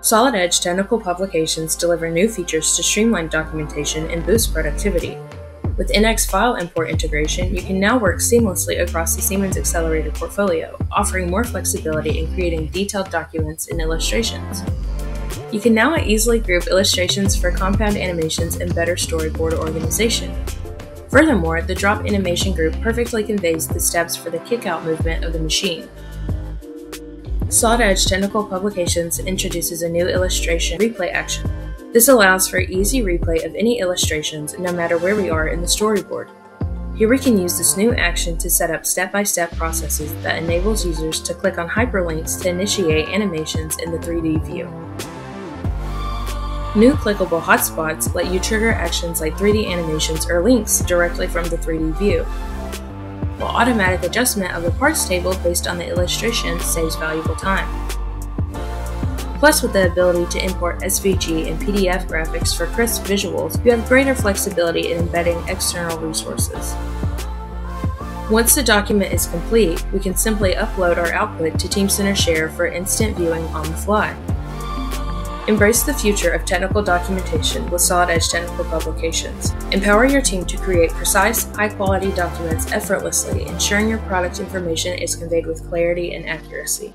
Solid Edge technical publications deliver new features to streamline documentation and boost productivity. With NX file import integration, you can now work seamlessly across the Siemens Xcelerator portfolio, offering more flexibility in creating detailed documents and illustrations. You can now easily group illustrations for compound animations and better storyboard organization. Furthermore, the drop animation group perfectly conveys the steps for the kick-out movement of the machine. Solid Edge Technical Publications introduces a new illustration replay action. This allows for easy replay of any illustrations no matter where we are in the storyboard. Here we can use this new action to set up step-by-step processes that enables users to click on hyperlinks to initiate animations in the 3D view. New clickable hotspots let you trigger actions like 3D animations or links directly from the 3D view, while automatic adjustment of the parts table based on the illustration saves valuable time. Plus, with the ability to import SVG and PDF graphics for crisp visuals, you have greater flexibility in embedding external resources. Once the document is complete, we can simply upload our output to Teamcenter Share for instant viewing on the fly. Embrace the future of technical documentation with Solid Edge Technical Publications. Empower your team to create precise, high-quality documents effortlessly, ensuring your product information is conveyed with clarity and accuracy.